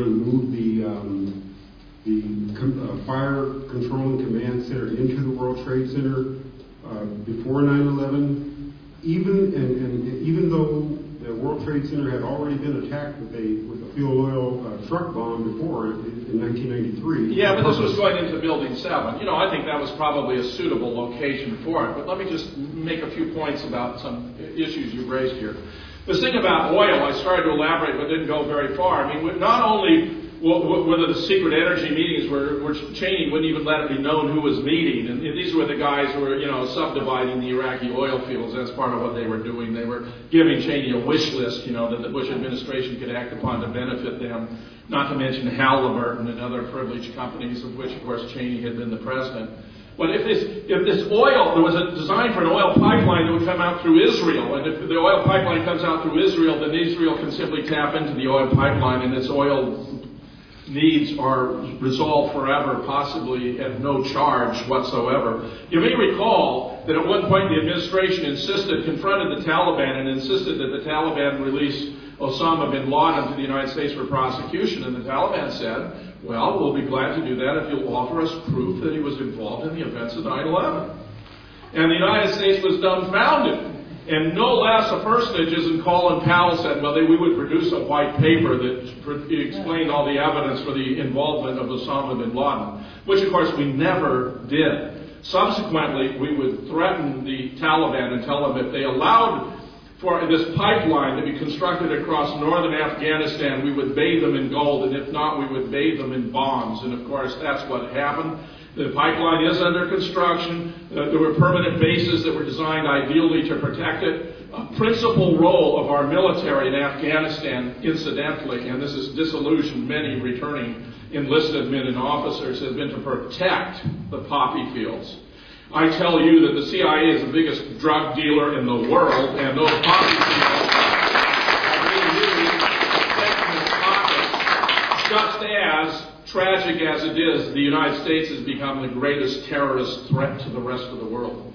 Moved the fire control and command center into the World Trade Center before 9/11. Even though the World Trade Center had already been attacked with a fuel oil truck bomb before in 1993. Yeah, but this was going into Building 7. You know, I think that was probably a suitable location for it. But let me just make a few points about some issues you've raised here. This thing about oil, I started to elaborate but didn't go very far. I mean, not only whether the secret energy meetings were Cheney wouldn't even let it be known who was meeting. And these were the guys who were, subdividing the Iraqi oil fields. That's part of what they were doing. They were giving Cheney a wish list, that the Bush administration could act upon to benefit them. Not to mention Halliburton and other privileged companies, of which, of course, Cheney had been the president. But if this oil, there was a design for an oil pipeline that would come out through Israel, and if the oil pipeline comes out through Israel, then Israel can simply tap into the oil pipeline and its oil needs are resolved forever, possibly at no charge whatsoever. You may recall that at one point the administration confronted the Taliban and insisted that the Taliban release Osama bin Laden to the United States for prosecution, and the Taliban said, well, we'll be glad to do that if you'll offer us proof that he was involved in the events of 9/11. And the United States was dumbfounded. And no less a personages in Colin Powell said, well, we would produce a white paper that explained all the evidence for the involvement of Osama bin Laden, which, of course, we never did. Subsequently, we would threaten the Taliban and tell them if they allowed for this pipeline to be constructed across northern Afghanistan, we would bathe them in gold, and if not, we would bathe them in bombs. And, of course, that's what happened. The pipeline is under construction. There were permanent bases that were designed ideally to protect it. A principal role of our military in Afghanistan, incidentally, and this has disillusioned many returning enlisted men and officers, has been to protect the poppy fields. I tell you that the CIA is the biggest drug dealer in the world, and those poppy fields are being used to protect their pockets, just as tragic as it is, the United States has become the greatest terrorist threat to the rest of the world.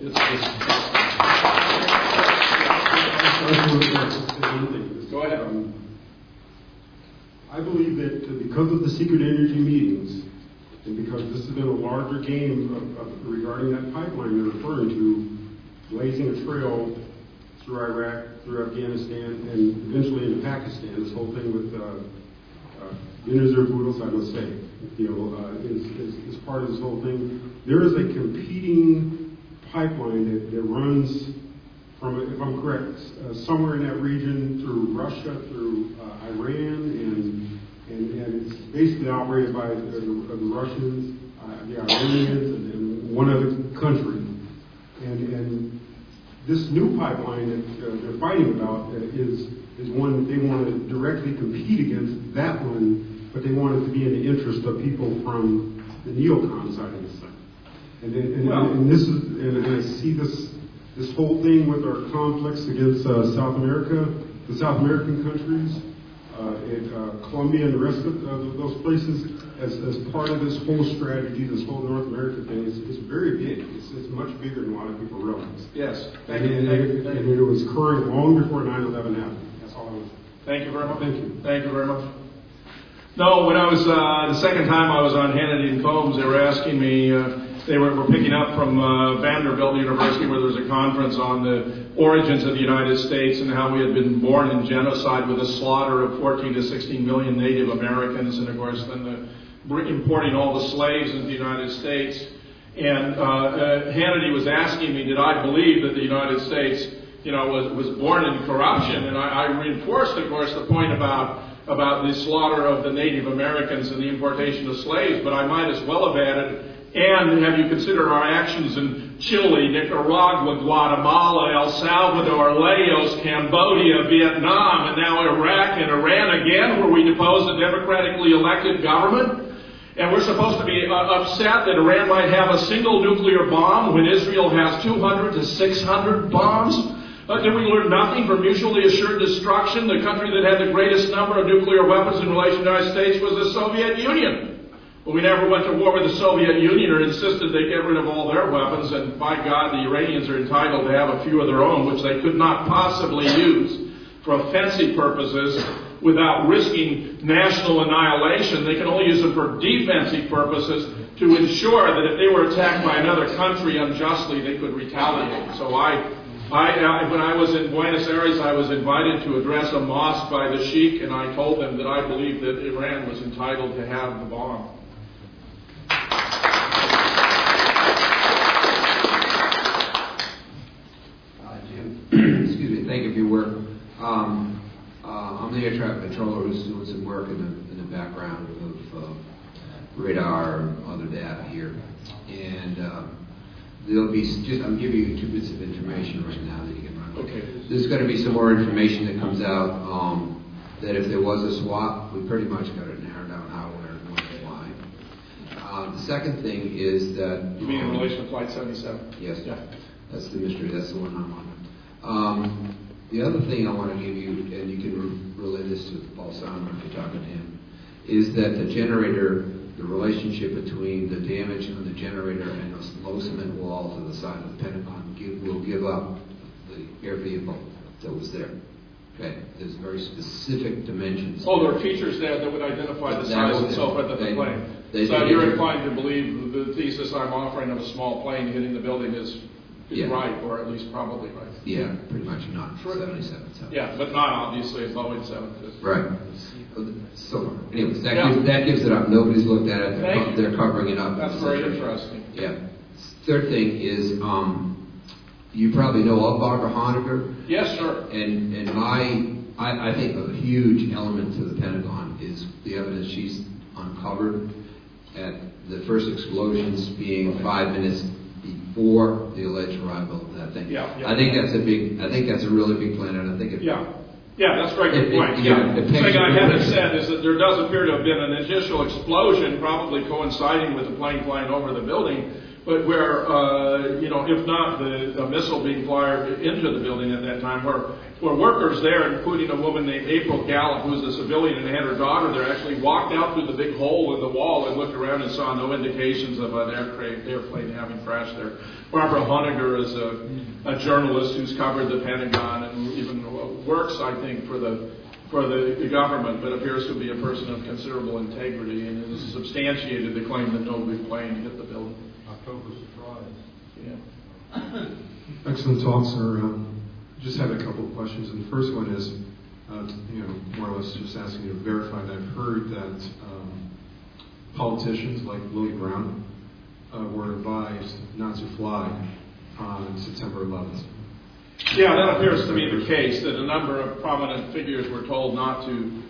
Go ahead. I believe that because of the secret energy meetings, and because this has been a larger game regarding that pipeline you're referring to, blazing a trail through Iraq, through Afghanistan, and eventually into Pakistan, this whole thing with FETZER'S, I must say, is part of this whole thing. There is a competing pipeline that runs from, if I'm correct, somewhere in that region through Russia, through Iran, and it's basically operated by the Russians, the Iranians, and one other country. And this new pipeline that they're fighting about is one that they want to directly compete against that one, but they want it to be in the interest of people from the neocon side of the thing. And I see this whole thing with our conflicts against South America, the South American countries, Colombia and the rest of those places as part of this whole strategy, this whole North America thing. It's very big. It's much bigger than a lot of people realize. Yes. And it was occurring long before 9/11 happened. That's all I was. Thank you very much. Thank you. Thank you very much. No, when I was, the second time I was on Hannity and Combs, they were asking me, they were picking up from Vanderbilt University, where there was a conference on the origins of the United States and how we had been born in genocide with a slaughter of 14 to 16 million Native Americans, and of course then importing all the slaves into the United States. And Hannity was asking me, did I believe that the United States, was born in corruption? And I reinforced, of course, the point about the slaughter of the Native Americans and the importation of slaves, but I might as well have added, and have you considered our actions in Chile, Nicaragua, Guatemala, El Salvador, Laos, Cambodia, Vietnam, and now Iraq and Iran again, where we deposed a democratically elected government? And we're supposed to be upset that Iran might have a single nuclear bomb when Israel has 200 to 600 bombs? Did we learn nothing from mutually assured destruction? The country that had the greatest number of nuclear weapons in relation to the United States was the Soviet Union. Well, we never went to war with the Soviet Union or insisted they get rid of all their weapons, and by God, the Iranians are entitled to have a few of their own, which they could not possibly use for offensive purposes without risking national annihilation. They can only use them for defensive purposes to ensure that if they were attacked by another country unjustly, they could retaliate. So when I was in Buenos Aires, I was invited to address a mosque by the sheikh, and I told them that I believed that Iran was entitled to have the bomb. Excuse me, thank you for your work. I'm the air traffic controller who's doing some work in the background of radar and other data here. And there'll be I'm giving you 2 bits of information right now that you can run. Okay. There's going to be some more information that comes out that if there was a swap, we pretty much got to narrow down how, where, and when, and why. The second thing is that... You mean in relation to Flight 77? Yes. Yeah. That's the mystery. That's the one I'm on. The other thing I want to give you, and you can relay this to Paul Simon if you're talking to him, is that the generator, the relationship between the damage on the generator and the low cement wall to the side of the Pentagon will give up the air vehicle that was there. Okay, there's very specific dimensions. Oh, there are features there that would identify the size and so forth of the plane. So you're inclined to believe the thesis I'm offering of a small plane hitting the building is right, or at least probably right. Yeah, pretty much not. 77. So. Yeah, but not obviously a Boeing 750. Right. So, anyways, that gives it up. Nobody's looked at it. They're covering it up. That's very interesting. Yeah. Third thing is, you probably know of Barbara Honegger. Yes, sir. And I think a huge element to the Pentagon is the evidence she's uncovered at the first explosions being 5 minutes before the alleged arrival of that thing. Yeah. I think that's a really big plan, and I think Yeah, that's a very good point. The thing I haven't said is that there does appear to have been an initial explosion, probably coinciding with the plane flying over the building, but where, if not a missile being fired into the building at that time, where workers there, including a woman named April Gallup, who was a civilian and had her daughter there, actually walked out through the big hole in the wall and looked around and saw no indications of an airplane having crashed there. Barbara Honegger is a journalist who's covered the Pentagon and even works, I think, for the government, but appears to be a person of considerable integrity and has substantiated the claim that no big plane hit the building. October surprise. Yeah. Excellent talk, sir. Just had a couple of questions, and the first one is, more or less just asking you to verify that I've heard that politicians like Willie Brown were advised not to fly on September 11th. Yeah, that appears to be the case, that a number of prominent figures were told not to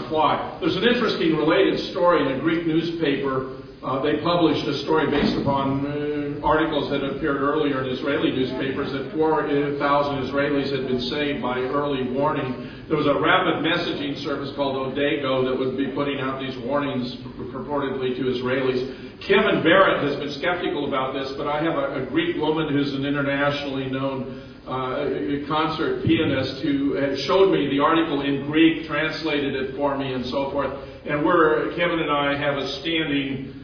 fly. There's an interesting related story in a Greek newspaper. They published a story based upon articles that appeared earlier in Israeli newspapers that 4,000 Israelis had been saved by early warning. There was a rapid messaging service called Odego that would be putting out these warnings purportedly to Israelis. Kevin Barrett has been skeptical about this, but I have a Greek woman who's an internationally known concert pianist who showed me the article in Greek, translated it for me, and so forth. And Kevin and I have a standing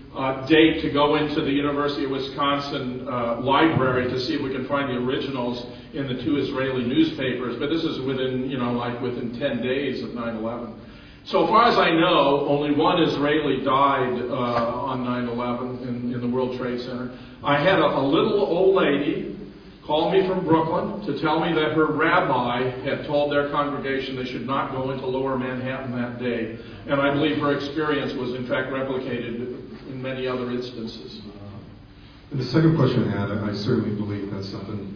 date to go into the University of Wisconsin library to see if we can find the originals in the 2 Israeli newspapers. But this is within 10 days of 9/11. So far as I know, only one Israeli died on 9/11 in the World Trade Center. I had a little old lady called me from Brooklyn to tell me that her rabbi had told their congregation they should not go into Lower Manhattan that day. And I believe her experience was in fact replicated in many other instances. And the second question I had, I certainly believe that's something